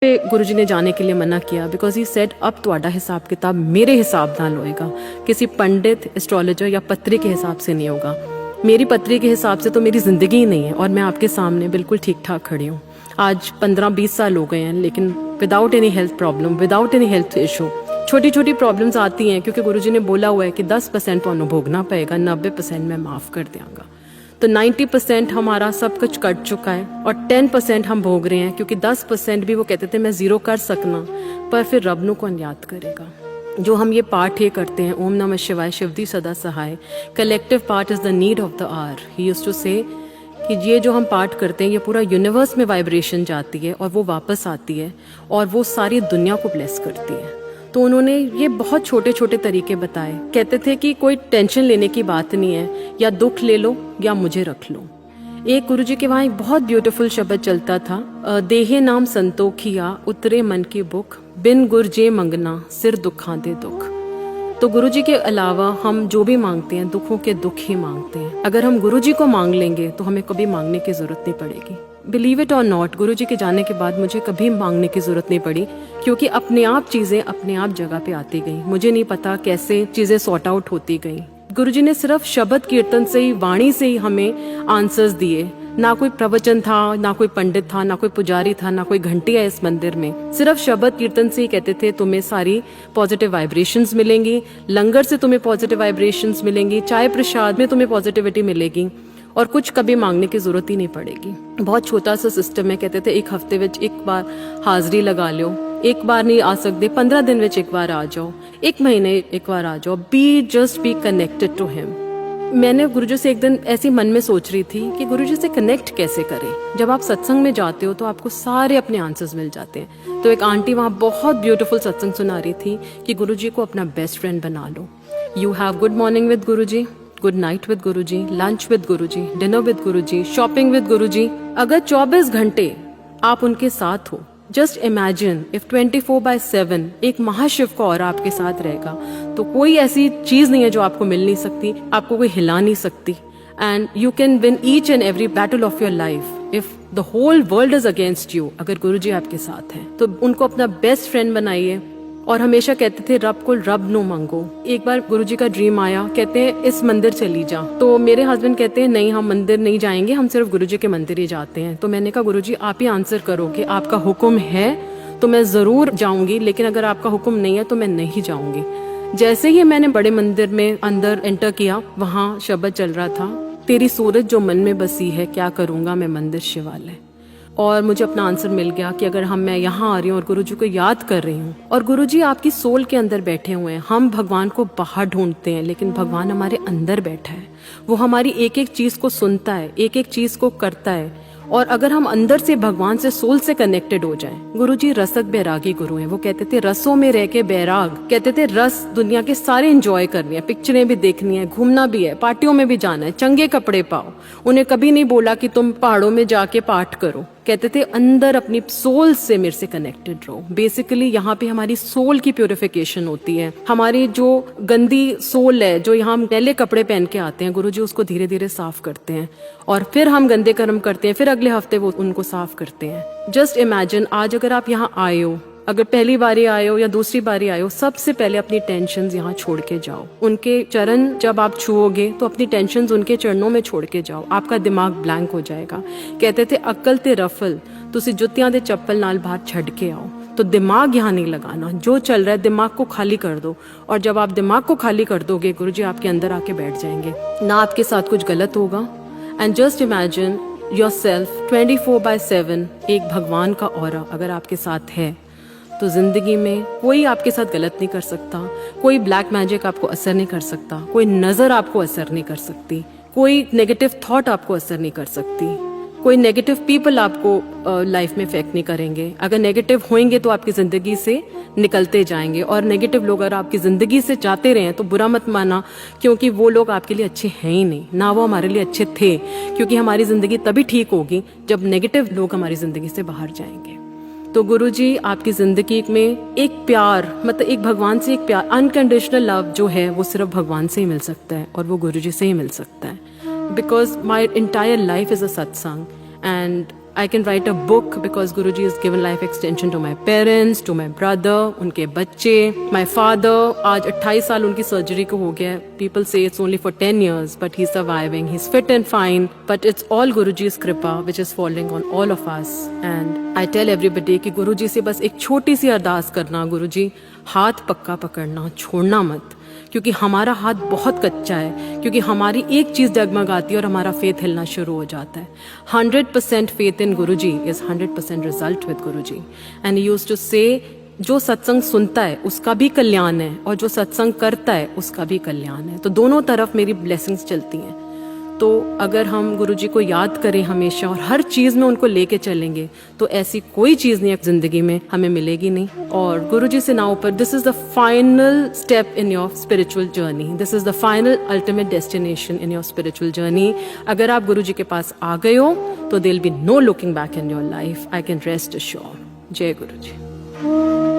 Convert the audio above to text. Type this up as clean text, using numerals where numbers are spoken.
पे गुरुजी ने जाने के लिए मना किया बिकॉज ही सेड अब ਤੁਹਾਡਾ हिसाब किताब मेरे हिसाब नाल होएगा, किसी पंडित एस्ट्रोलॉजर या पत्री के हिसाब से नहीं होगा। मेरी पत्री के हिसाब से तो मेरी ज़िंदगी ही नहीं है और मैं आपके सामने बिल्कुल ठीक ठाक खड़ी हूँ। आज 15-20 साल हो गए हैं, लेकिन without any health problem, without any health issue. छोटी छोटी प्रॉब्लम्स आती हैं क्योंकि गुरुजी ने बोला हुआ है कि 10% तो भोगना पड़ेगा, 90% मैं माफ़ कर दूँगा। तो 90% हमारा सब कुछ कट चुका है और 10% हम भोग रहे हैं, क्योंकि 10% भी वो कहते थे मैं ज़ीरो कर सकना, पर फिर रब नु कौन याद करेगा। जो हम ये पाठ ये करते हैं, ओम नमः शिवाय शिवदी सदा सहाय, collective part is the need of the hour. He used to say कि ये जो हम पाठ करते हैं ये पूरा यूनिवर्स में वाइब्रेशन जाती है और वो वापस आती है और वो सारी दुनिया को ब्लेस करती है। तो उन्होंने ये बहुत छोटे छोटे तरीके बताए। कहते थे कि कोई टेंशन लेने की बात नहीं है, या दुख ले लो या मुझे रख लो। एक गुरुजी के वहाँ एक बहुत ब्यूटीफुल शब्द चलता था, देहे नाम संतोखिया उतरे मन की बुख, बिन गुर जे मंगना सिर दुखा दे दुख। तो गुरुजी के अलावा हम जो भी मांगते हैं दुखों के दुख ही मांगते हैं। अगर हम गुरुजी को मांग लेंगे तो हमें कभी मांगने की जरूरत नहीं पड़ेगी। बिलीव इट और नॉट, गुरुजी के जाने के बाद मुझे कभी मांगने की जरूरत नहीं पड़ी, क्योंकि अपने आप चीजें अपने आप जगह पे आती गई। मुझे नहीं पता कैसे चीजें सॉर्ट आउट होती गई। गुरुजी ने सिर्फ शब्द कीर्तन से ही, वाणी से ही हमें आंसर्स दिए। ना कोई प्रवचन था, ना कोई पंडित था, ना कोई पुजारी था, ना कोई घंटी है इस मंदिर में। सिर्फ शब्द कीर्तन से ही कहते थे तुम्हें सारी पॉजिटिव वाइब्रेशंस मिलेंगी, लंगर से तुम्हें पॉजिटिव वाइब्रेशंस मिलेंगी, चाय प्रसाद में तुम्हें पॉजिटिविटी मिलेगी और कुछ कभी मांगने की जरूरत ही नहीं पड़ेगी। बहुत छोटा सा सिस्टम है। कहते थे एक हफ्ते में एक बार हाजिरी लगा लो, एक बार नहीं आ सकते 15 दिन में एक बार आ जाओ, एक महीने एक बार आ जाओ, बी कनेक्टेड टू हिम। मैंने गुरुजी से एक दिन ऐसी मन में सोच रही थी कि गुरुजी से कनेक्ट कैसे करें। जब आप सत्संग में जाते हो तो आपको सारे अपने आंसर्स मिल जाते हैं। तो एक आंटी वहाँ बहुत ब्यूटीफुल सत्संग सुना रही थी कि गुरुजी को अपना बेस्ट फ्रेंड बना लो। You have good morning with Guruji, good night with Guruji, lunch with Guruji, dinner with Guruji, shopping with Guruji. अगर 24 घंटे आप उनके साथ हो, जस्ट इमेजिन इफ 24/7 एक महाशिव का ऑरा आपके साथ रहेगा, तो कोई ऐसी चीज नहीं है जो आपको मिल नहीं सकती, आपको कोई हिला नहीं सकती। And you can win each and every battle of your life if the whole world is against you. अगर गुरुजी आपके साथ हैं तो उनको अपना बेस्ट फ्रेंड बनाइए। और हमेशा कहते थे रब को रब नो मांगो। एक बार गुरुजी का ड्रीम आया, कहते हैं इस मंदिर चली जा। तो मेरे हस्बैंड कहते हैं नहीं, हम मंदिर नहीं जाएंगे, हम सिर्फ गुरुजी के मंदिर ही जाते हैं। तो मैंने कहा गुरुजी आप ही आंसर करो कि आपका हुक्म है तो मैं जरूर जाऊंगी, लेकिन अगर आपका हुक्म नहीं है तो मैं नहीं जाऊंगी। जैसे ही मैंने बड़े मंदिर में अंदर एंटर किया, वहाँ शब्द चल रहा था, तेरी सूरत जो मन में बसी है, क्या करूंगा मैं मंदिर शिवालय। और मुझे अपना आंसर मिल गया कि अगर मैं यहाँ आ रही हूँ और गुरुजी को याद कर रही हूँ, और गुरुजी आपकी सोल के अंदर बैठे हुए हैं। हम भगवान को बाहर ढूंढते हैं, लेकिन भगवान हमारे अंदर बैठा है। वो हमारी एक एक चीज को सुनता है, एक एक चीज को करता है। और अगर हम अंदर से भगवान से, सोल से कनेक्टेड हो जाएं। गुरुजी रसक बैरागी गुरु हैं। वो कहते थे रसों में रह के बैराग, कहते थे रस दुनिया के सारे एंजॉय करनी है, पिक्चरें भी देखनी है, घूमना भी है, पार्टियों में भी जाना है, चंगे कपड़े पाओ। उन्हें कभी नहीं बोला कि तुम पहाड़ों में जाके पाठ करो। कहते थे अंदर अपनी सोल से मेरे से कनेक्टेड रहो। बेसिकली यहाँ पे हमारी सोल की प्योरिफिकेशन होती है। हमारी जो गंदी सोल है, जो यहाँ हम नैले कपड़े पहन के आते हैं, गुरुजी उसको धीरे धीरे साफ करते हैं और फिर हम गंदे कर्म करते हैं, फिर अगले हफ्ते वो उनको साफ करते हैं। जस्ट इमेजिन आज अगर आप यहाँ आए हो, अगर पहली बारी आए हो या दूसरी बारी आए हो, सबसे पहले अपनी टेंशन्स यहाँ छोड़ के जाओ। उनके चरण जब आप छुओगे तो अपनी टेंशन्स उनके चरणों में छोड़ के जाओ। आपका दिमाग ब्लैंक हो जाएगा। कहते थे अक्ल ते रफल, तुसी जुत्तियां दे चप्पल नाल बाहर छड़ के आओ। तो दिमाग यहाँ नहीं लगाना, जो चल रहा है दिमाग को खाली कर दो। और जब आप दिमाग को खाली कर दोगे, गुरुजी आपके अंदर आके बैठ जाएंगे। ना आपके साथ कुछ गलत होगा। एंड जस्ट इमेजिन योरसेल्फ 24/7 एक भगवान का ऑरा अगर आपके साथ है, तो जिंदगी में कोई आपके साथ गलत नहीं कर सकता, कोई ब्लैक मैजिक आपको असर नहीं कर सकता, कोई नजर आपको असर नहीं कर सकती, कोई नेगेटिव थॉट आपको असर नहीं कर सकती, कोई नेगेटिव पीपल आपको लाइफ में इफेक्ट नहीं करेंगे। अगर नेगेटिव होंगे तो आपकी जिंदगी से निकलते जाएंगे, और नेगेटिव लोग अगर आपकी जिंदगी से जाते रहे तो बुरा मत माना, क्योंकि वो लोग आपके लिए अच्छे हैं ही नहीं, ना वो हमारे लिए अच्छे थे। क्योंकि हमारी जिंदगी तभी ठीक होगी जब नेगेटिव लोग हमारी जिंदगी से बाहर जाएंगे। तो गुरुजी आपकी जिंदगी में एक प्यार, मतलब एक भगवान से एक प्यार, अनकंडीशनल लव जो है वो सिर्फ भगवान से ही मिल सकता है और वो गुरुजी से ही मिल सकता है। Because my entire life is a सत्संग and I can write a book because Guruji has given life extension to my parents, to my brother, उनके बच्चे, my father. आज 28 साल उनकी सर्जरी को हो गया. People say it's only for 10 years, but he's surviving. He's fit and fine. But it's all Guruji's kripa which is falling on all of us. And I tell everybody कि गुरुजी से बस एक छोटी सी अरदास करना, गुरुजी हाथ पक्का पकड़ना, छोड़ना मत, क्योंकि हमारा हाथ बहुत कच्चा है, क्योंकि हमारी एक चीज़ डगमगाती है और हमारा फेथ हिलना शुरू हो जाता है. 100% faith in Guruji is 100% result with Guruji. And he used to say जो सत्संग सुनता है उसका भी कल्याण है और जो सत्संग करता है उसका भी कल्याण है. तो दोनों तरफ मेरी ब्लेसिंग्स चलती हैं. तो अगर हम गुरुजी को याद करें हमेशा और हर चीज़ में उनको लेके चलेंगे तो ऐसी कोई चीज़ नहीं ज़िंदगी में हमें मिलेगी नहीं. और गुरुजी से ना ऊपर, this is the final step in your spiritual journey. This is the final ultimate destination in your spiritual journey. अगर आप गुरुजी के पास आ गए हो तो there will be no looking back in your life. I can rest assure. जय गुरुजी.